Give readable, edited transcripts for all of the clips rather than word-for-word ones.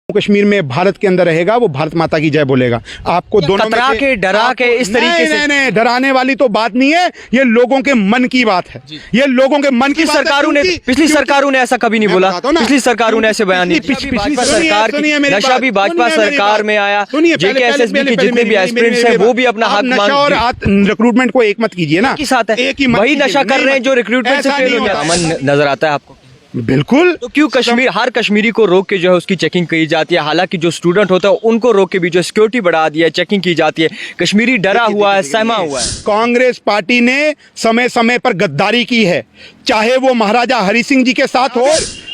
कश्मीर में भारत के अंदर रहेगा वो भारत माता की जय बोलेगा। आपको दोनों में कतरा के डरा के इस तरीके से नहीं, डराने वाली तो बात नहीं है, ये लोगों के मन की बात है। ये लोगों के मन की बात है। पिछली सरकारों ने ऐसा कभी नहीं बोला, पिछली सरकारों ने ऐसे बयान नहीं किया। पिछली सरकार की नशा भी भाजपा सरकार में आया, जेकेएसएसबी के जितने भी एस्पिरेंट्स हैं वो भी अपना हक नशा और रिक्रूटमेंट को एक मत कीजिए ना, साथ है वही नशा कर रहे हैं जो रिक्रूटमेंट से फेल हो जाता है। अमन नजर आता है आपको? बिल्कुल। तो क्यों हर कश्मीरी को रोक के जो है उसकी चेकिंग की जाती है, हालांकि जो स्टूडेंट होता है उनको रोक के भी जो सिक्योरिटी बढ़ा दिया है, चेकिंग की जाती है। कश्मीरी डरा हुआ है, सहमा हुआ है। कांग्रेस पार्टी ने समय समय पर गद्दारी की है, चाहे वो महाराजा हरि सिंह जी के साथ हो।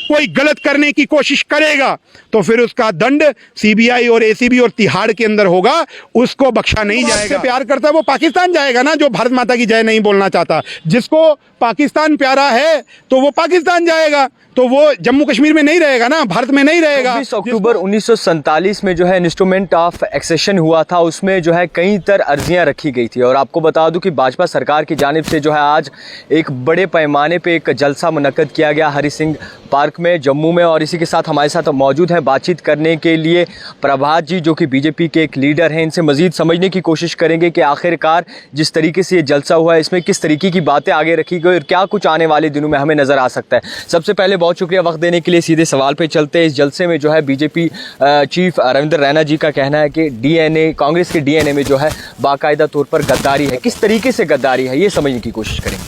कोई गलत करने की कोशिश करेगा तो फिर उसका दंड सीबीआई और एसीबी और तिहाड़ के अंदर होगा, उसको बख्शा नहीं जाएगा। प्यार करता है वो पाकिस्तान जाएगा ना, जो भारत माता की जय नहीं बोलना चाहता। जिसको पाकिस्तान प्यारा है तो वो पाकिस्तान जाएगा, तो वो जम्मू कश्मीर में नहीं रहेगा ना, भारत में नहीं रहेगा। 24 अक्टूबर 1947 में जो है इंस्ट्रूमेंट ऑफ एक्सेशन हुआ था, उसमें जो है कई अर्जियां रखी गई थी। और आपको बता दूं कि भाजपा सरकार की जानिब से जो है आज एक बड़े पैमाने पे एक जलसा मुनक्कद किया गया हरि सिंह पार्क में जम्मू में। और इसी के साथ हमारे साथ मौजूद हैं बातचीत करने के लिए प्रभात जी, जो कि बीजेपी के एक लीडर हैं। इनसे मजीद समझने की कोशिश करेंगे कि आखिरकार जिस तरीके से ये जलसा हुआ है इसमें किस तरीके की बातें आगे रखी गई और क्या कुछ आने वाले दिनों में हमें नजर आ सकता है। सबसे पहले बहुत शुक्रिया वक्त देने के लिए। सीधे सवाल पे चलते हैं। इस जलसे में जो है बीजेपी चीफ रविंद्र रैना जी का कहना है कि डीएनए, कांग्रेस के डीएनए में जो है बाकायदा तौर पर गद्दारी है। किस तरीके से गद्दारी है ये समझने की कोशिश करेंगे।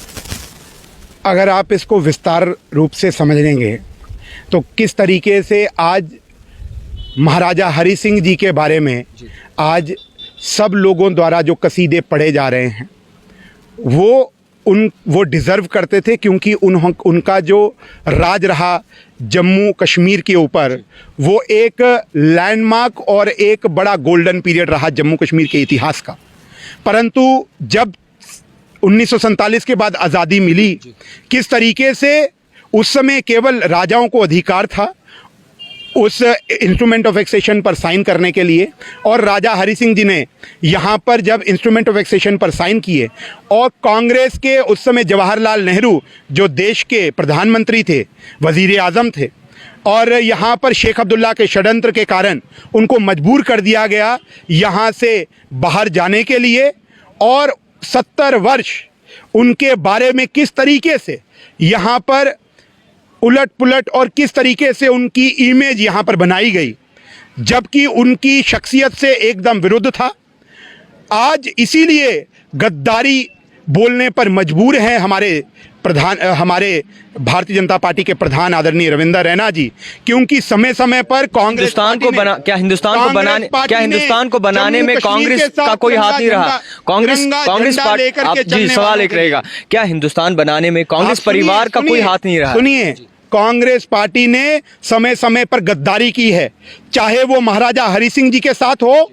अगर आप इसको विस्तार रूप से समझ लेंगे तो किस तरीके से आज महाराजा हरि सिंह जी के बारे में आज सब लोगों द्वारा जो कसीदे पढ़े जा रहे हैं वो डिज़र्व करते थे, क्योंकि उनका जो राज रहा जम्मू कश्मीर के ऊपर वो एक लैंडमार्क और एक बड़ा गोल्डन पीरियड रहा जम्मू कश्मीर के इतिहास का। परंतु जब 1947 के बाद आज़ादी मिली, किस तरीके से उस समय केवल राजाओं को अधिकार था उस इंस्ट्रूमेंट ऑफ एक्सेशन पर साइन करने के लिए। और राजा हरि सिंह जी ने यहाँ पर जब इंस्ट्रूमेंट ऑफ एक्सेशन पर साइन किए और कांग्रेस के उस समय जवाहरलाल नेहरू जो देश के प्रधानमंत्री थे, वजीर आज़म थे, और यहाँ पर शेख अब्दुल्ला के षड्यंत्र के कारण उनको मजबूर कर दिया गया यहाँ से बाहर जाने के लिए। और 70 वर्ष उनके बारे में किस तरीके से यहाँ पर उलट पुलट और किस तरीके से उनकी इमेज यहाँ पर बनाई गई, जबकि उनकी शख्सियत से एकदम विरुद्ध था। आज इसीलिए गद्दारी बोलने पर मजबूर हैं हमारे भारतीय जनता पार्टी के प्रधान आदरणीय रविंद्र रैना जी, क्योंकि समय समय पर कांग्रेस हिंदुस्तान को बनाने में कांग्रेस का कोई हाथ नहीं रहा। कांग्रेस पार्टी सवाल एक रहेगा, क्या हिंदुस्तान बनाने में कांग्रेस परिवार का कोई हाथ नहीं रहा? सुनिए, कांग्रेस पार्टी ने समय समय पर गद्दारी की है, चाहे वो महाराजा हरि सिंह जी के साथ हो,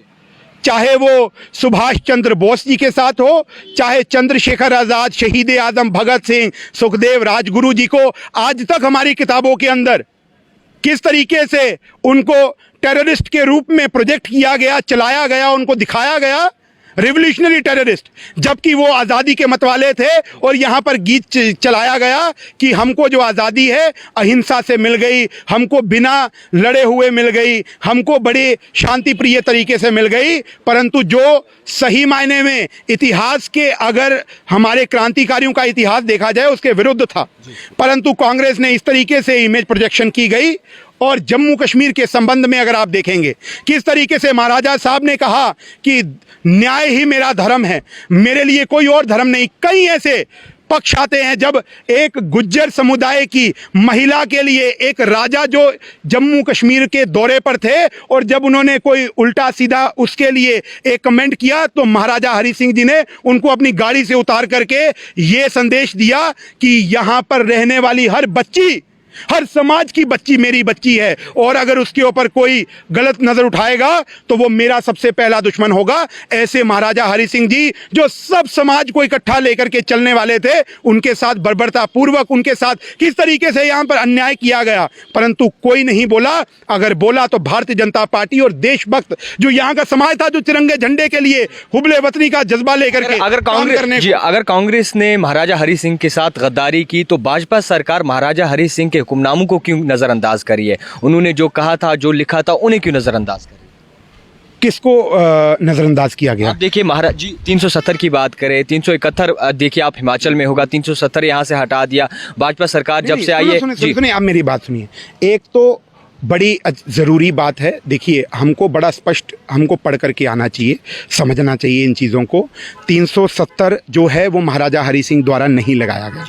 चाहे वो सुभाष चंद्र बोस जी के साथ हो, चाहे चंद्रशेखर आज़ाद, शहीद आज़म भगत सिंह, सुखदेव, राजगुरु जी को आज तक हमारी किताबों के अंदर किस तरीके से उनको टेररिस्ट के रूप में प्रोजेक्ट किया गया, चलाया गया, उनको दिखाया गया रिवोल्यूशनरी टेररिस्ट, जबकि वो आज़ादी के मतवाले थे। और यहाँ पर गीत चलाया गया कि हमको जो आज़ादी है अहिंसा से मिल गई, हमको बिना लड़े हुए मिल गई, हमको बड़े शांति प्रिय तरीके से मिल गई। परंतु जो सही मायने में इतिहास के अगर हमारे क्रांतिकारियों का इतिहास देखा जाए उसके विरुद्ध था। परंतु कांग्रेस ने इस तरीके से इमेज प्रोजेक्शन की गई। और जम्मू कश्मीर के संबंध में अगर आप देखेंगे किस तरीके से महाराजा साहब ने कहा कि न्याय ही मेरा धर्म है, मेरे लिए कोई और धर्म नहीं। कई ऐसे पक्ष आते हैं जब एक गुज्जर समुदाय की महिला के लिए एक राजा जो जम्मू कश्मीर के दौरे पर थे और जब उन्होंने कोई उल्टा सीधा उसके लिए एक कमेंट किया तो महाराजा हरि सिंह जी ने उनको अपनी गाड़ी से उतार करके ये संदेश दिया कि यहाँ पर रहने वाली हर बच्ची, हर समाज की बच्ची मेरी बच्ची है, और अगर उसके ऊपर कोई गलत नजर उठाएगा तो वो मेरा सबसे पहला दुश्मन होगा। ऐसे महाराजा हरि सिंह जी जो सब समाज को इकट्ठा लेकर के चलने वाले थे, उनके साथ बर्बरता पूर्वक उनके साथ किस तरीके से यहाँ पर अन्याय किया गया, परंतु कोई नहीं बोला। अगर बोला तो भारतीय जनता पार्टी और देशभक्त जो यहाँ का समाज था, जो तिरंगे झंडे के लिए हुबले वतनी का जज्बा लेकर के अगर कांग्रेस ने महाराजा हरि सिंह के साथ गद्दारी की तो भाजपा सरकार महाराजा हरि सिंह के हुक्मनामों को क्यों नज़रअंदाज करी है? उन्होंने जो कहा था, जो लिखा था, उन्हें क्यों नज़रअंदाज करी? किसको नजरअंदाज किया गया? आप देखिए महाराज जी, 370 की बात करें, 371 देखिए आप हिमाचल में होगा, 370 यहाँ से हटा दिया भाजपा सरकार जब से आई है। सुनिए, आप मेरी बात सुनिए। एक तो बड़ी ज़रूरी बात है, देखिए हमको बड़ा स्पष्ट हमको पढ़ करके आना चाहिए, समझना चाहिए इन चीज़ों को। 370 जो है वो महाराजा हरि सिंह द्वारा नहीं लगाया गया।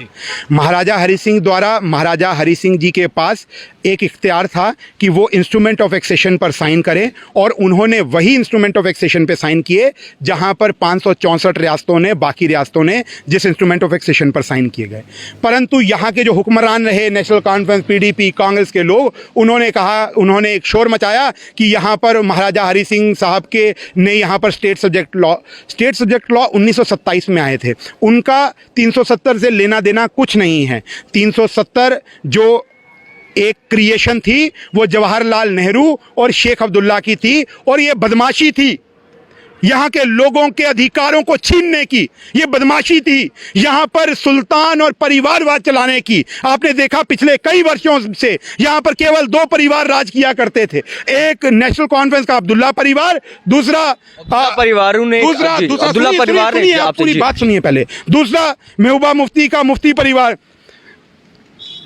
महाराजा हरि सिंह द्वारा, महाराजा हरि सिंह जी के पास एक इख्तियार था कि वो इंस्ट्रूमेंट ऑफ एक्सेशन पर साइन करें, और उन्होंने वही इंस्ट्रूमेंट ऑफ एक्सेशन पे साइन किए जहां पर 564 रियासतों ने, बाकी रियासतों ने जिस इंस्ट्रूमेंट ऑफ एक्सेशन पर साइन किए गए। परंतु यहाँ के जो हुक्मरान रहे, नेशनल कॉन्फ्रेंस, पीडीपी, कांग्रेस के लोग, उन्होंने एक शोर मचाया कि यहाँ पर महाराजा हरि सिंह साहब के ने यहाँ पर स्टेट सब्जेक्ट लॉ 1927 में आए थे, उनका 370 से लेना देना कुछ नहीं है। 370 जो एक क्रिएशन थी वो जवाहरलाल नेहरू और शेख अब्दुल्ला की थी, और ये बदमाशी थी यहाँ के लोगों के अधिकारों को छीनने की, ये बदमाशी थी यहाँ पर सुल्तान और परिवारवाद चलाने की। आपने देखा पिछले कई वर्षों से यहाँ पर केवल 2 परिवार राज किया करते थे, एक नेशनल कॉन्फ्रेंस का अब्दुल्ला परिवार, दूसरा परिवारों ने अब्दुल्ला परिवार ने, आप पूरी बात सुनिए पहले, दूसरा महबूबा मुफ्ती का मुफ्ती परिवार।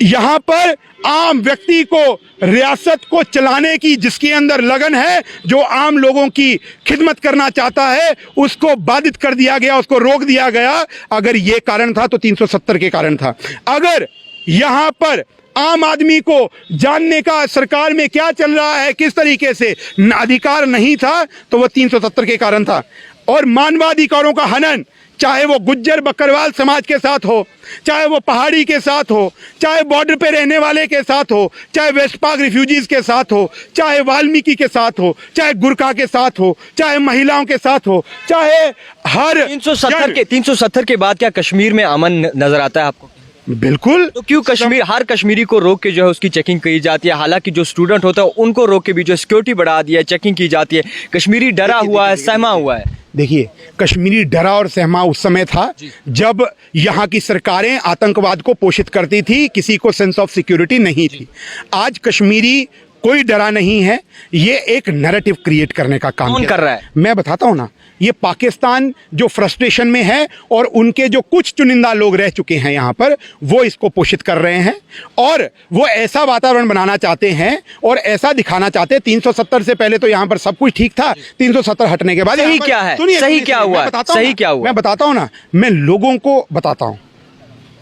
यहाँ पर आम व्यक्ति को, रियासत को चलाने की जिसके अंदर लगन है, जो आम लोगों की खिदमत करना चाहता है, उसको बाधित कर दिया गया, उसको रोक दिया गया। अगर ये कारण था तो 370 के कारण था। अगर यहाँ पर आम आदमी को जानने का सरकार में क्या चल रहा है, किस तरीके से अधिकार नहीं था, तो वह 370 के कारण था। और मानवाधिकारों का हनन, चाहे वो गुज्जर बकरवाल समाज के साथ हो, चाहे वो पहाड़ी के साथ हो, चाहे बॉर्डर पे रहने वाले के साथ हो, चाहे वेस्ट पाक रिफ्यूजीज के साथ हो, चाहे वाल्मीकि के साथ हो, चाहे गुरखा के साथ हो, चाहे महिलाओं के साथ हो, चाहे हर 370 के बाद क्या कश्मीर में अमन नजर आता है आपको? बिल्कुल। तो क्यों हर कश्मीरी को रोक के जो है उसकी चेकिंग की जाती है? हालांकि जो स्टूडेंट होता है उनको रोक के भी जो सिक्योरिटी बढ़ा दिया है, चेकिंग की जाती है। कश्मीरी डरा हुआ है, सहमा हुआ है। देखिए, कश्मीरी डरा और सहमा उस समय था जब यहाँ की सरकारें आतंकवाद को पोषित करती थी, किसी को सेंस ऑफ सिक्योरिटी नहीं थी। आज कश्मीरी कोई डरा नहीं है, ये एक नैरेटिव क्रिएट करने का काम कौन कर रहा है? मैं बताता हूँ ना, ये पाकिस्तान जो फ्रस्ट्रेशन में है और उनके जो कुछ चुनिंदा लोग रह चुके हैं यहाँ पर, वो इसको पोषित कर रहे हैं और वो ऐसा वातावरण बनाना चाहते हैं और ऐसा दिखाना चाहते हैं। 370 से पहले तो यहाँ पर सब कुछ ठीक था, 370 हटने के बाद सही क्या है? सही क्या हुआ? सही क्या हुआ? मैं बताता हूँ ना, मैं लोगों को बताता हूँ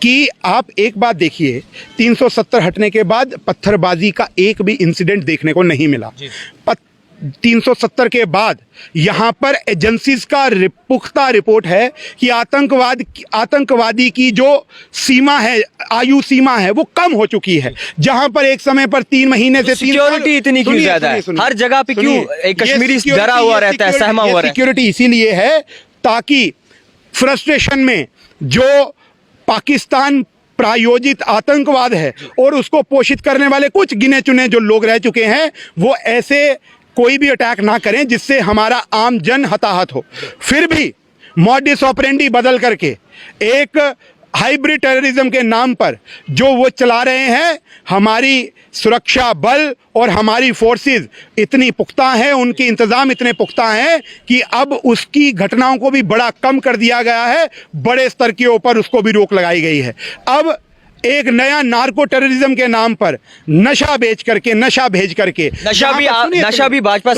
कि आप एक बात देखिए, 370 हटने के बाद पत्थरबाजी का एक भी इंसिडेंट देखने को नहीं मिला। 370 के बाद यहाँ पर एजेंसीज का पुख्ता रिपोर्ट है कि आतंकवादी की जो सीमा है, आयु सीमा है, वो कम हो चुकी है। जहाँ पर एक समय पर 3 महीने से सिक्योरिटी इतनी क्यों ज्यादा है? हर जगह पे क्यों एक कश्मीरी डरा हुआ रहता है, सहमा हुआ रहता है? सिक्योरिटी इसीलिए है ताकि फ्रस्ट्रेशन में जो पाकिस्तान प्रायोजित आतंकवाद है और उसको पोषित करने वाले कुछ गिने चुने जो लोग रह चुके हैं, वो ऐसे कोई भी अटैक ना करें जिससे हमारा आम जन हताहत हो। फिर भी मॉडस ऑपरेंडी बदल करके एक हाइब्रिड टेररिज्म के नाम पर जो वो चला रहे हैं, हमारी सुरक्षा बल और हमारी फोर्सेस इतनी पुख्ता हैं, उनके इंतज़ाम इतने पुख्ता हैं कि अब उसकी घटनाओं को भी बड़ा कम कर दिया गया है, बड़े स्तर के ऊपर उसको भी रोक लगाई गई है। अब एक नया नार्को टेररिज्म के नाम पर नशा भेज करके नशा भी भाजपा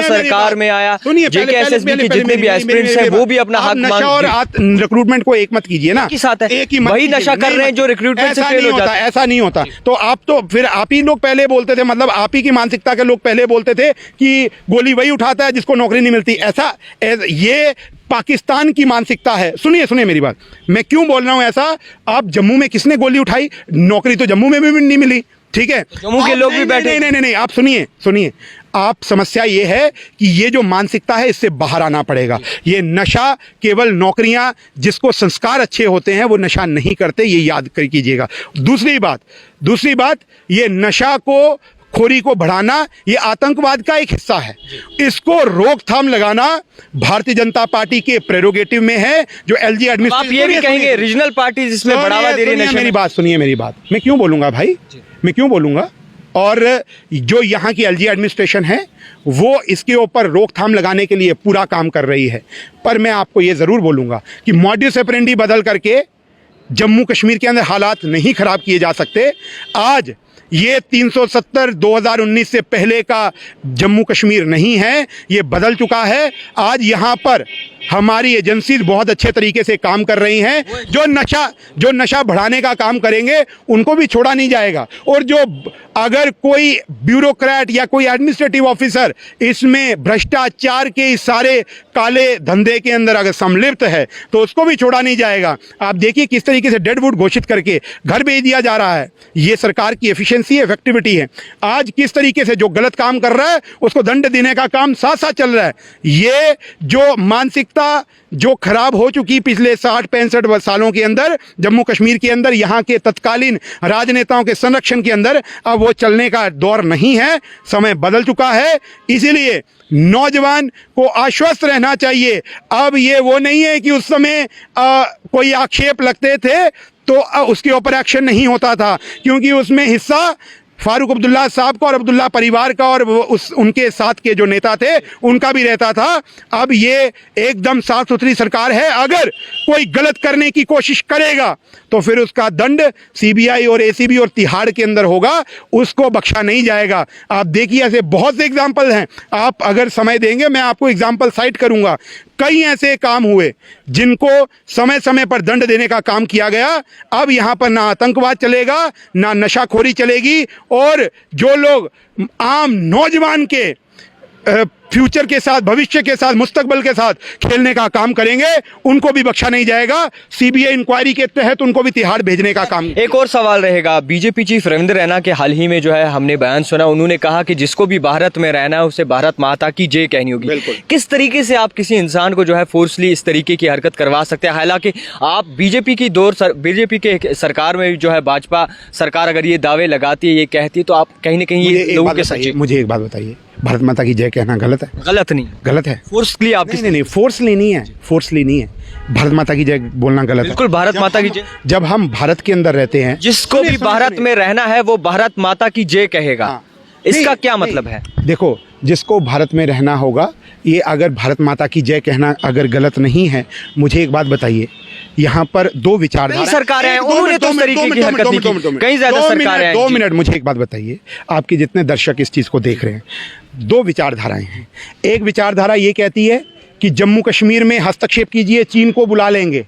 सरकार में आया। जेकेएसएसबी के जितने भी एस्पिरेंट्स हैं वो भी अपना हक नशा और रिक्रूटमेंट को एक मत कीजिए ना, साथ है वही नशा कर रहे हैं जो रिक्रूटमेंट से फेल हो जाता है। ऐसा नहीं होता। तो आप तो फिर आप ही लोग पहले बोलते थे, मतलब आप ही की मानसिकता के लोग पहले बोलते थे कि गोली वही उठाता है जिसको नौकरी नहीं मिलती। ऐसा ये पाकिस्तान की मानसिकता है। सुनिए मेरी बात, मैं क्यों बोल रहा हूं ऐसा। आप जम्मू में किसने गोली उठाई? नौकरी तो जम्मू में भी नहीं मिली, ठीक है? जम्मू के लोग भी बैठे। नहीं, आप सुनिए, आप समस्या ये है कि ये जो मानसिकता है इससे बाहर आना पड़ेगा। ये नशा केवल नौकरियां, जिसको संस्कार अच्छे होते हैं वो नशा नहीं करते, ये याद कीजिएगा। दूसरी बात, ये नशा को खोरी को बढ़ाना ये आतंकवाद का एक हिस्सा है। इसको रोकथाम लगाना भारतीय जनता पार्टी के प्रेरोगेटिव में है। जो एलजी आप एडमिनिस्ट्रेशन, ये भी कहेंगे रीजनल पार्टी जिसमें बढ़ावा दे रही है, मेरी बात सुनिए, मेरी बात मैं क्यों बोलूंगा भाई, मैं क्यों बोलूंगा। और जो यहाँ की एलजी एडमिनिस्ट्रेशन है वो इसके ऊपर रोकथाम लगाने के लिए पूरा काम कर रही है। पर मैं आपको ये ज़रूर बोलूँगा कि मॉड्यूस ऑपरेंडी बदल करके जम्मू कश्मीर के अंदर हालात नहीं ख़राब किए जा सकते। आज ये 370 2019 से पहले का जम्मू कश्मीर नहीं है, ये बदल चुका है। आज यहाँ पर हमारी एजेंसीज बहुत अच्छे तरीके से काम कर रही हैं। जो नशा बढ़ाने का काम करेंगे उनको भी छोड़ा नहीं जाएगा। और जो अगर कोई ब्यूरोक्रेट या कोई एडमिनिस्ट्रेटिव ऑफिसर इसमें भ्रष्टाचार के इस सारे काले धंधे के अंदर अगर सम्मिलित है तो उसको भी छोड़ा नहीं जाएगा। आप देखिए किस तरीके से डेडवुड घोषित करके घर भेज दिया जा रहा है। ये सरकार की एफिशिएंसी है, इफेक्टिविटी है। आज किस तरीके से जो गलत काम कर रहा है उसको दंड देने का काम साथ साथ चल रहा है। ये जो मानसिकता जो खराब हो चुकी पिछले 60-65 सालों के अंदर जम्मू कश्मीर के अंदर यहाँ के तत्कालीन राजनेताओं के संरक्षण के अंदर, अब वो चलने का दौर नहीं है। समय बदल चुका है। इसीलिए नौजवान को आश्वस्त रहना चाहिए। अब ये वो नहीं है कि उस समय कोई आक्षेप लगते थे तो उसके ऊपर एक्शन नहीं होता था, क्योंकि उसमें हिस्सा फारूक अब्दुल्ला साहब का और अब्दुल्ला परिवार का और उनके साथ के जो नेता थे उनका भी रहता था। अब ये एकदम साफ सुथरी सरकार है। अगर कोई गलत करने की कोशिश करेगा तो फिर उसका दंड सीबीआई और एसीबी और तिहाड़ के अंदर होगा, उसको बख्शा नहीं जाएगा। आप देखिए ऐसे बहुत से एग्जाम्पल हैं। आप अगर समय देंगे मैं आपको एग्जाम्पल साइट करूंगा। कई ऐसे काम हुए जिनको समय समय पर दंड देने का काम किया गया। अब यहाँ पर ना आतंकवाद चलेगा, ना नशाखोरी चलेगी, और जो लोग आम नौजवान के फ्यूचर के साथ, भविष्य के साथ, मुस्तकबल के साथ खेलने का काम करेंगे उनको भी बख्शा नहीं जाएगा। सीबीआई इंक्वायरी के तहत उनको भी तिहाड़ भेजने का काम। एक और सवाल रहेगा, बीजेपी चीफ रविंद्र रैना के हाल ही में जो है हमने बयान सुना, उन्होंने कहा कि जिसको भी भारत में रहना है उसे भारत माता की जय कहनी होगी। किस तरीके से आप किसी इंसान को जो है फोर्सली इस तरीके की हरकत करवा सकते हैं? हालांकि आप बीजेपी के सरकार में जो है भाजपा सरकार अगर ये दावे लगाती है, ये कहती है, तो आप कहीं ना कहीं ये लोगों के सच। मुझे एक बात बताइए, भारत माता की जय कहना गलत है? गलत नहीं, गलत है। फोर्सली आप नहीं, फोर्सली नहीं है, फोर्सली नहीं है। भारत माता की जय बोलना गलत है। बिल्कुल भारत माता की जय। जब हम भारत के अंदर रहते हैं, जिसको भी भारत में रहना है वो भारत माता की जय कहेगा। इसका क्या मतलब है? देखो, जिसको भारत में रहना होगा, ये अगर भारत माता की जय कहना अगर गलत नहीं है, मुझे एक बात बताइए, यहाँ पर दो विचारधारा सरकारें हैं, उन्होंने तो इस तरीके की हरकत नहीं की। कई ज्यादा सरकारें हैं। 2 मिनट मुझे एक बात बताइए, आपके जितने दर्शक इस चीज़ को देख रहे हैं, दो विचारधाराएं हैं। एक विचारधारा ये कहती है कि जम्मू कश्मीर में हस्तक्षेप कीजिए, चीन को बुला लेंगे।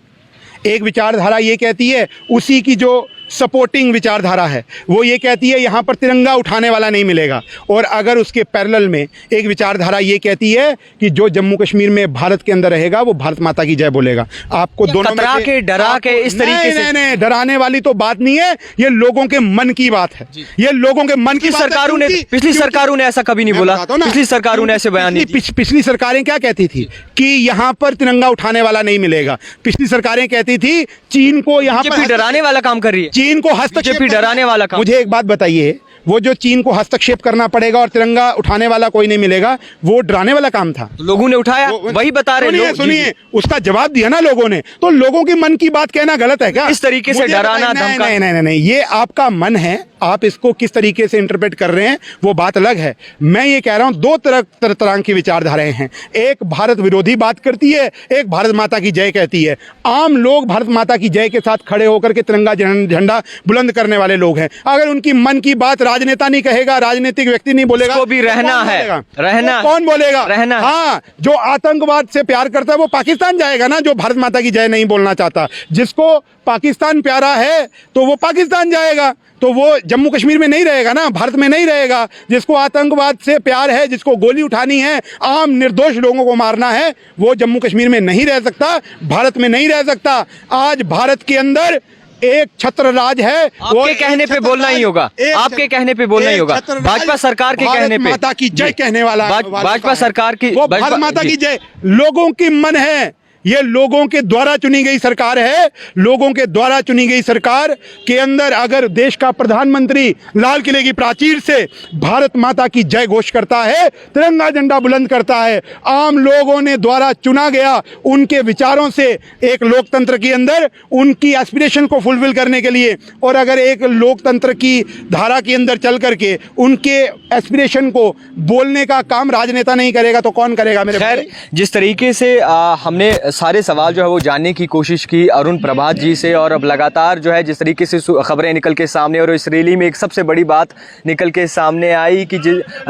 एक विचारधारा ये कहती है, उसी की जो सपोर्टिंग विचारधारा है वो ये कहती है यहाँ पर तिरंगा उठाने वाला नहीं मिलेगा। और अगर उसके पैरेलल में एक विचारधारा ये कहती है कि जो जम्मू कश्मीर में भारत के अंदर रहेगा वो भारत माता की जय बोलेगा। आपको दोनों में से डरा के इस तरीके से नहीं, डराने वाली तो बात नहीं है, ये लोगों के मन की बात है। ये लोगों के मन की सरकारों ने, पिछली सरकारों ने ऐसा कभी नहीं बोला। पिछली सरकारों ने ऐसे बयान नहीं दिए। पिछली सरकारें क्या कहती थी कि यहाँ पर तिरंगा उठाने वाला नहीं मिलेगा। पिछली सरकारें कहती थी चीन को यहाँ पर डराने वाला काम कर रही है, चीन को हस्तक्षेप डराने वाला काम। मुझे एक बात बताइए, वो जो चीन को हस्तक्षेप करना पड़ेगा और तिरंगा उठाने वाला कोई नहीं मिलेगा, वो डराने वाला काम था। तो लोगों ने उठाया, वही बता रहे लोग। सुनिए, उसका जवाब दिया ना लोगों ने। तो लोगों के मन की बात कहना गलत है क्या? इस तरीके से डराना, धमकाना। नहीं, ये आपका मन है, आप इसको किस तरीके से इंटरप्रेट कर रहे हैं वो बात अलग है। मैं ये कह रहा हूं दो तरह की विचारधाराएं हैं। एक भारत विरोधी बात करती है, एक भारत माता की जय कहती है। आम लोग भारत माता की जय के साथ खड़े होकर के तिरंगा झंडा बुलंद करने वाले लोग हैं। अगर उनकी मन की बात राजनेता नहीं कहेगा, राजनीतिक व्यक्ति नहीं बोलेगा, भी रहना है, रहना कौन बोलेगा? रहना। हाँ, जो आतंकवाद से प्यार करता है वो पाकिस्तान जाएगा ना, जो भारत माता की जय नहीं बोलना चाहता। जिसको पाकिस्तान प्यारा है तो वो पाकिस्तान जाएगा, तो वो जम्मू कश्मीर में नहीं रहेगा ना, भारत में नहीं रहेगा। जिसको आतंकवाद से प्यार है, जिसको गोली उठानी है, आम निर्दोष लोगों को मारना है, वो जम्मू कश्मीर में नहीं रह सकता, भारत में नहीं रह सकता। आज भारत के अंदर एक छत्र राज है। आपके कहने पे बोलना ही होगा, आपके कहने पे बोलना ही होगा। भाजपा सरकार के कहने पे माता की जय कहने वाला, भाजपा सरकार की, वो भारत माता की जय लोगों की मन है। ये लोगों के द्वारा चुनी गई सरकार है। लोगों के द्वारा चुनी गई सरकार के अंदर अगर देश का प्रधानमंत्री लाल किले की प्राचीर से भारत माता की जय घोष करता है, तिरंगा झंडा बुलंद करता है, आम लोगों ने द्वारा चुना गया, उनके विचारों से एक लोकतंत्र के अंदर उनकी एस्पिरेशन को फुलफिल करने के लिए, और अगर एक लोकतंत्र की धारा के अंदर चल करके उनके एस्पिरेशन को बोलने का काम राजनेता नहीं करेगा तो कौन करेगा मेरे खैर, भाई? जिस तरीके से हमने सारे सवाल जो है वो जानने की कोशिश की अरुण प्रभात जी से, और अब लगातार जो है जिस तरीके से खबरें निकल के सामने, और इस रैली में एक सबसे बड़ी बात निकल के सामने आई कि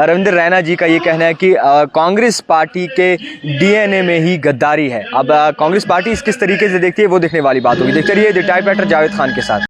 रविंद्र रैना जी का ये कहना है कि कांग्रेस पार्टी के डीएनए में ही गद्दारी है। अब कांग्रेस पार्टी इस किस तरीके से देखती है वो देखने वाली बात होगी। देखते रहिए द टाइपराइटर जावेद खान के साथ।